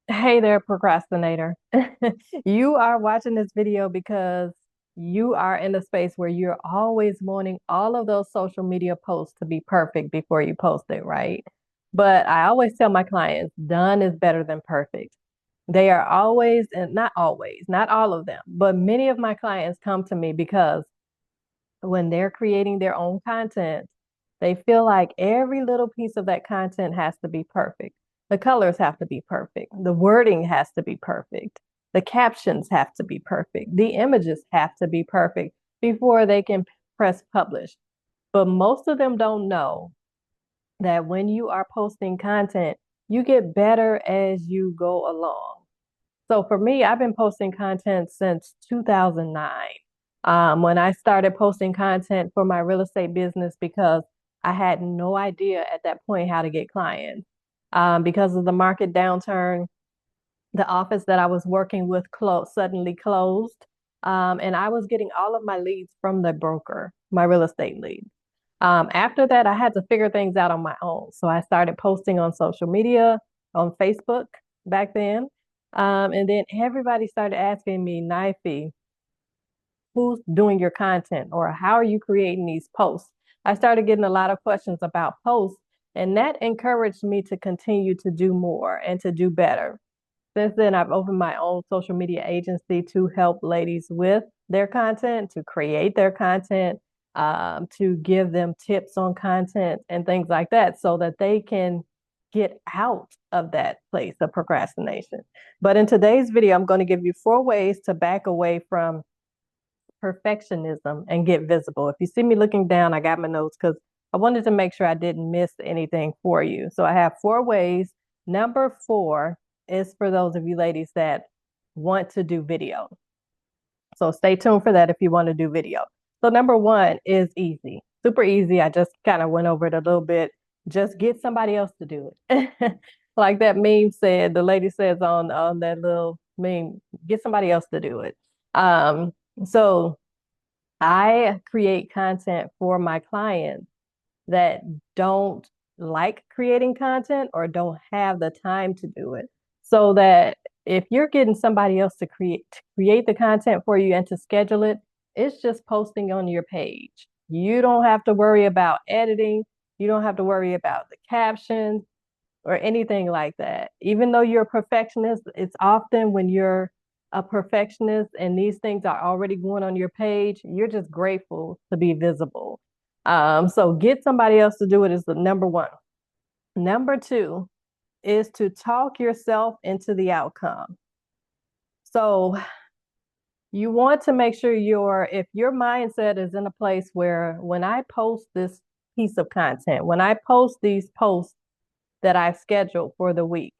Hey there, procrastinator. You are watching this video because you are in a space where you're always wanting all of those social media posts to be perfect before you post it, right? But I always tell my clients, done is better than perfect. They are always, and not always, not all of them, but many of my clients come to me because when they're creating their own content, they feel like every little piece of that content has to be perfect. The colors have to be perfect. The wording has to be perfect. The captions have to be perfect. The images have to be perfect before they can press publish. But most of them don't know that when you are posting content, you get better as you go along. So for me, I've been posting content since 2009, when I started posting content for my real estate business because I had no idea at that point how to get clients. Because of the market downturn, the office that I was working with suddenly closed, and I was getting all of my leads from the broker, my real estate lead. After that, I had to figure things out on my own. So I started posting on social media, on Facebook back then. And then everybody started asking me, Knifey, who's doing your content or how are you creating these posts? I started getting a lot of questions about posts, and that encouraged me to continue to do more and to do better. Since then, I've opened my own social media agency to help ladies with their content, to create their content, to give them tips on content and things like that so that they can get out of that place of procrastination. But in today's video, I'm going to give you 4 ways to back away from perfectionism and get visible. If you see me looking down, I got my notes because I wanted to make sure I didn't miss anything for you. So I have 4 ways. Number 4 is for those of you ladies that want to do video. So stay tuned for that if you want to do video. So number 1 is easy, super easy. I just kind of went over it a little bit. Just get somebody else to do it. Like that meme said, the lady says on that little meme, get somebody else to do it. So I create content for my clients that don't like creating content or don't have the time to do it. So that if you're getting somebody else to create the content for you and to schedule it, it's just posting on your page. You don't have to worry about editing. You don't have to worry about the captions or anything like that. Even though you're a perfectionist, it's often when you're a perfectionist and these things are already going on your page, you're just grateful to be visible. So get somebody else to do it is the number 1. Number 2 is to talk yourself into the outcome. So you want to make sure if your mindset is in a place where when I post this piece of content, when I post these posts that I've scheduled for the week,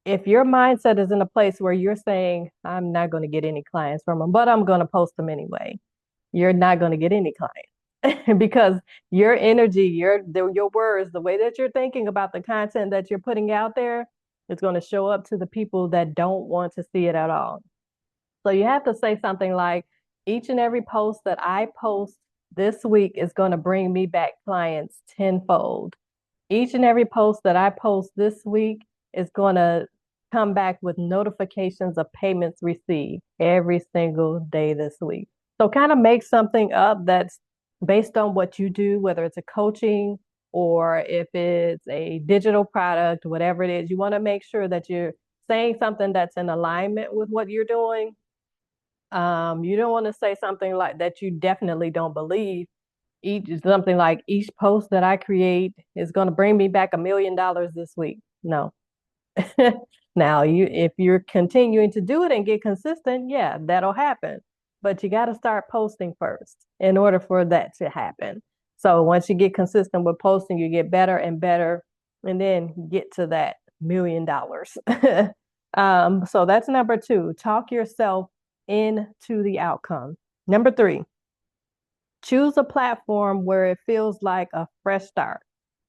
if your mindset is in a place where you're saying, I'm not going to get any clients from them, but I'm going to post them anyway, you're not going to get any clients because your energy, your words, the way that you're thinking about the content that you're putting out there is going to show up to the people that don't want to see it at all. So you have to say something like, each and every post that I post this week is going to bring me back clients tenfold. Each and every post that I post this week is going to come back with notifications of payments received every single day this week. So kind of make something up that's based on what you do, whether it's a coaching or if it's a digital product, whatever it is. You want to make sure that you're saying something that's in alignment with what you're doing. You don't want to say something like that you definitely don't believe. Something like each post that I create is going to bring me back $1 million this week. No. Now, if you're continuing to do it and get consistent, yeah, that'll happen. But you got to start posting first in order for that to happen. So once you get consistent with posting, you get better and better, and then get to that $1 million. So that's number 2. Talk yourself into the outcome. Number 3, choose a platform where it feels like a fresh start.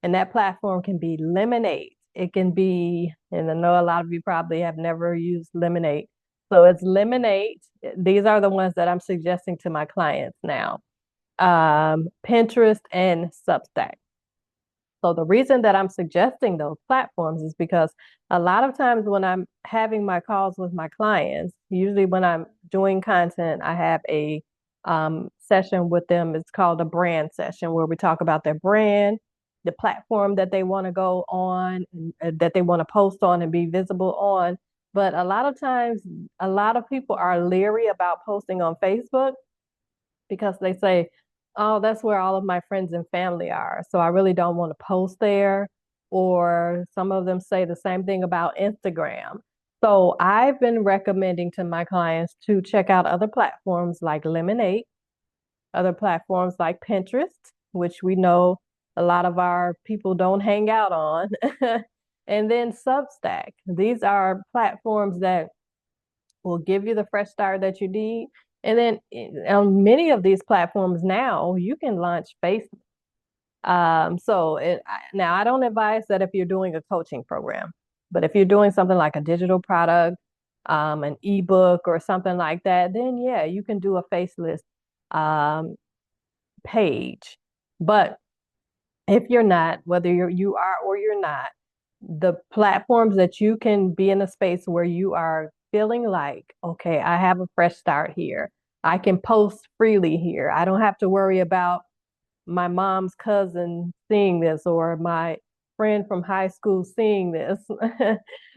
And that platform can be Lemonade. It can be, and I know a lot of you probably have never used Lemonade. So it's Lemonade. These are the ones that I'm suggesting to my clients now. Pinterest and Substack. So the reason that I'm suggesting those platforms is because a lot of times when I'm having my calls with my clients, usually when I'm doing content, I have a session with them. It's called a brand session where we talk about their brand, the platform that they want to go on, that they want to post on and be visible on. But a lot of times, a lot of people are leery about posting on Facebook because they say, oh, that's where all of my friends and family are. So I really don't want to post there. Or some of them say the same thing about Instagram. So I've been recommending to my clients to check out other platforms like Lemonade, other platforms like Pinterest, which we know a lot of our people don't hang out on, and then Substack. These are platforms that will give you the fresh start that you need. And then on many of these platforms now, you can launch Facebook. Now I don't advise that if you're doing a coaching program, but if you're doing something like a digital product, an ebook or something like that, then yeah, you can do a faceless um, page. But if you're not, whether you are or you're not, the platforms that you can be in a space where you are feeling like, okay, I have a fresh start here. I can post freely here. I don't have to worry about my mom's cousin seeing this or my friend from high school seeing this.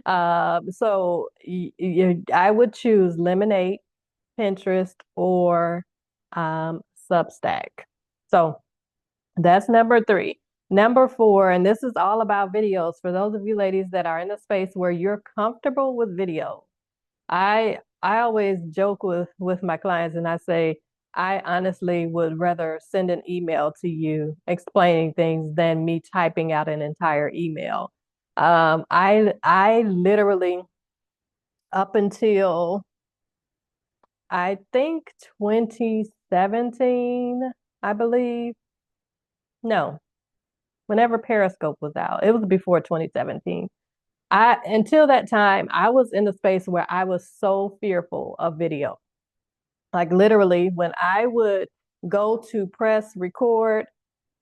I would choose Lemonade, Pinterest, or Substack. So that's number three. Number four, and this is all about videos for those of you ladies that are in a space where you're comfortable with video. I always joke with my clients and I say, I honestly would rather send an email to you explaining things than me typing out an entire email. I literally up until I think 2017, I believe. No, whenever Periscope was out. It was before 2017. I until that time, I was in the space where I was so fearful of video. Like literally, when I would go to press record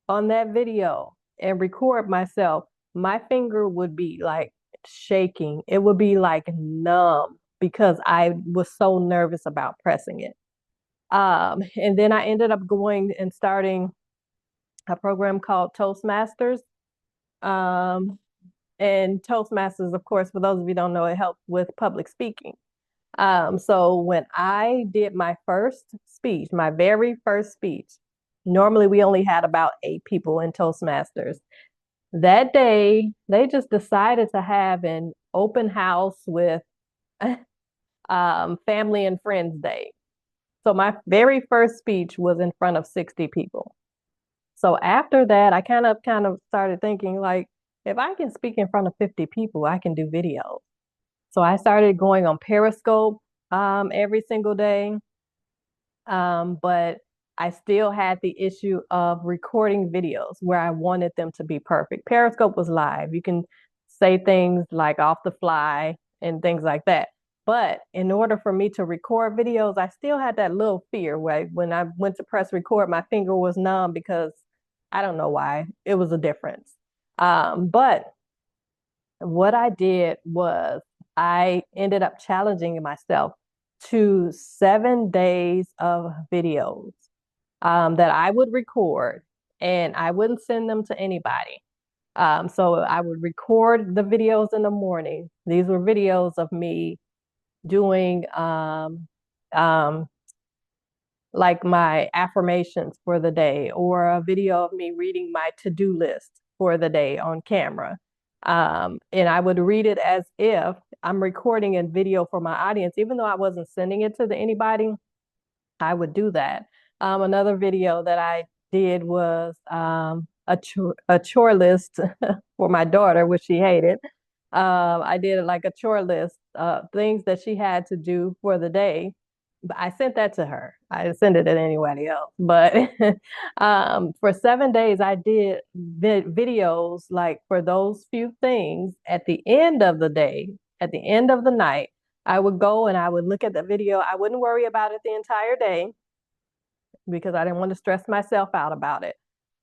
on that video and record myself, my finger would be like shaking. It would be like numb because I was so nervous about pressing it. And then I ended up going and starting a program called Toastmasters. Um, And Toastmasters, of course, for those of you who don't know, it helps with public speaking. So when I did my first speech, my very first speech, normally we only had about 8 people in Toastmasters. That day, they just decided to have an open house with family and friends day. So my very first speech was in front of 60 people. So after that, I kind of started thinking like, if I can speak in front of 50 people, I can do videos. So I started going on Periscope every single day. But I still had the issue of recording videos where I wanted them to be perfect. Periscope was live. You can say things like off the fly and things like that. But in order for me to record videos, I still had that little fear where when I went to press record, my finger was numb because I don't know why. It was a difference. But what I did was I ended up challenging myself to 7 days of videos that I would record and I wouldn't send them to anybody. So I would record the videos in the morning. These were videos of me doing um, like my affirmations for the day or a video of me reading my to-do list for the day on camera. And I would read it as if I'm recording a video for my audience, even though I wasn't sending it to anybody. I would do that. Another video that I did was a chore list for my daughter, which she hated. I did like a chore list, things that she had to do for the day. But I sent that to her. I didn't send it to anybody else. But for 7 days, I did videos like for those few things. At the end of the day, at the end of the night, I would go and I would look at the video. I wouldn't worry about it the entire day because I didn't want to stress myself out about it.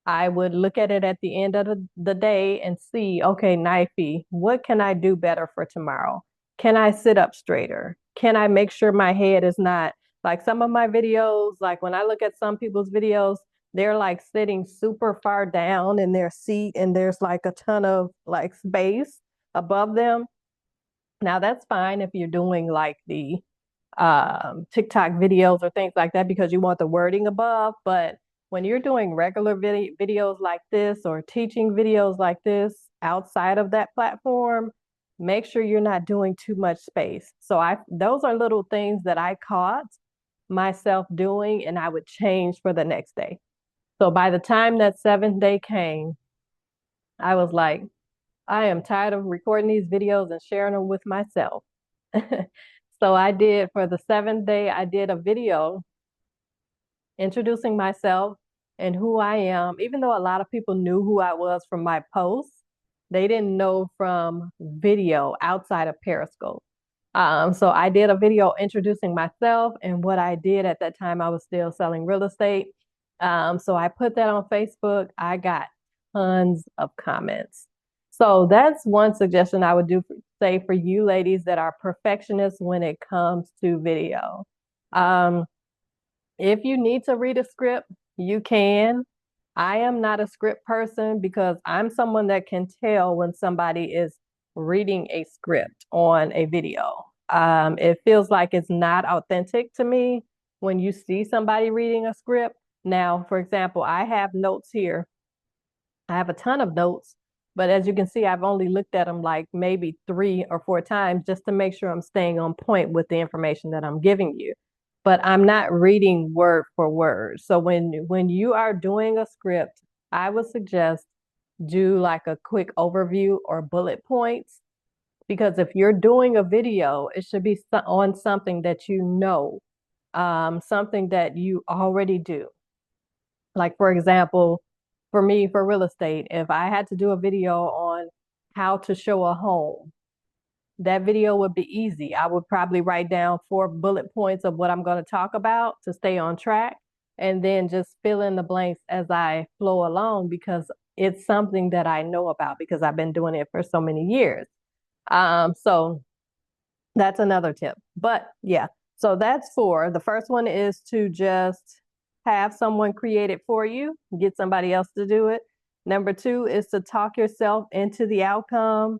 I would look at it at the end of the day and see, okay, Knifey, what can I do better for tomorrow? Can I sit up straighter? Can I make sure my head is not like some of my videos, like when I look at some people's videos, they're like sitting super far down in their seat and there's like a ton of like space above them. Now that's fine if you're doing like the TikTok videos or things like that because you want the wording above. But when you're doing regular videos like this or teaching videos like this outside of that platform, make sure you're not doing too much space. So those are little things that I caught myself doing and I would change for the next day. So by the time that seventh day came, I was like, I am tired of recording these videos and sharing them with myself. So I did for the seventh day, I did a video introducing myself and who I am. Even though a lot of people knew who I was from my posts, they didn't know from video outside of Periscope. So I did a video introducing myself and what I did at that time. I was still selling real estate. So I put that on Facebook. I got tons of comments. So that's one suggestion I would say for you ladies that are perfectionists when it comes to video. Um, if you need to read a script, you can. I am not a script person because I'm someone that can tell when somebody is reading a script on a video. It feels like it's not authentic to me when you see somebody reading a script. Now, for example, I have notes here. I have a ton of notes, but as you can see, I've only looked at them like maybe 3 or 4 times just to make sure I'm staying on point with the information that I'm giving you. But I'm not reading word for word. So when you are doing a script, I would suggest do like a quick overview or bullet points because if you're doing a video, it should be on something that you know, something that you already do. Like, for example, for me, for real estate, if I had to do a video on how to show a home, that video would be easy. I would probably write down 4 bullet points of what I'm going to talk about to stay on track and then just fill in the blanks as I flow along because it's something that I know about because I've been doing it for so many years. So that's another tip. But yeah, so that's 4. The first one is to just have someone create it for you, get somebody else to do it. Number 2 is to talk yourself into the outcome,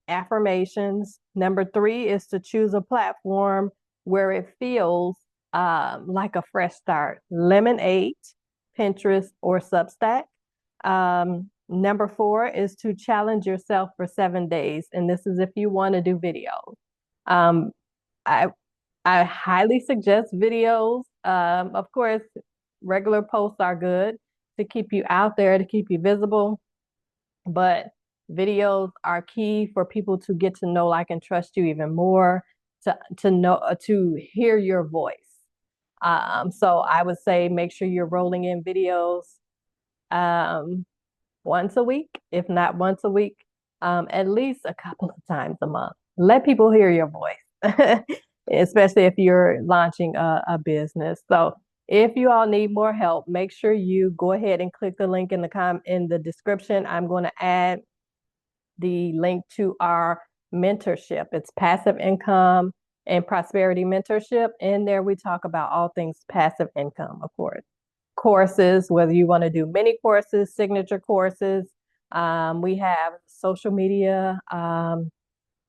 affirmations. Number 3 is to choose a platform where it feels like a fresh start. Lemonade, Pinterest, or Substack. Number 4 is to challenge yourself for 7 days. And this is if you want to do videos. Um, I I highly suggest videos. Of course, regular posts are good to keep you out there, to keep you visible, but videos are key for people to get to know, like, and trust you even more, to know, to hear your voice. So I would say make sure you're rolling in videos. Um, once a week, if not once a week, at least a couple of times a month. Let people hear your voice, especially if you're launching a business. So if you all need more help, make sure you go ahead and click the link in the description. I'm going to add the link to our mentorship. It's passive income and prosperity mentorship. In there, we talk about all things passive income, of course. Courses, whether you want to do mini courses, signature courses. We have social media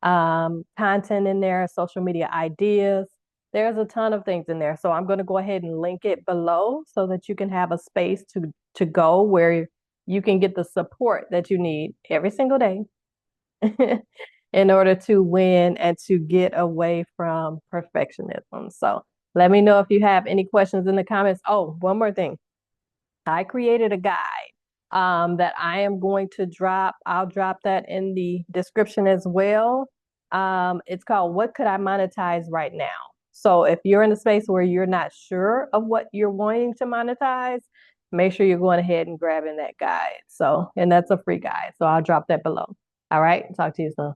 content in there, social media ideas. There's a ton of things in there. So I'm going to go ahead and link it below so that you can have a space to go where you can get the support that you need every single day in order to win and to get away from perfectionism. So let me know if you have any questions in the comments. Oh, one more thing. I created a guide that I am going to drop. I'll drop that in the description as well. It's called What Could I Monetize Right Now? So if you're in a space where you're not sure of what you're wanting to monetize, make sure you're going ahead and grabbing that guide. So, and that's a free guide. So I'll drop that below. All right. Talk to you soon.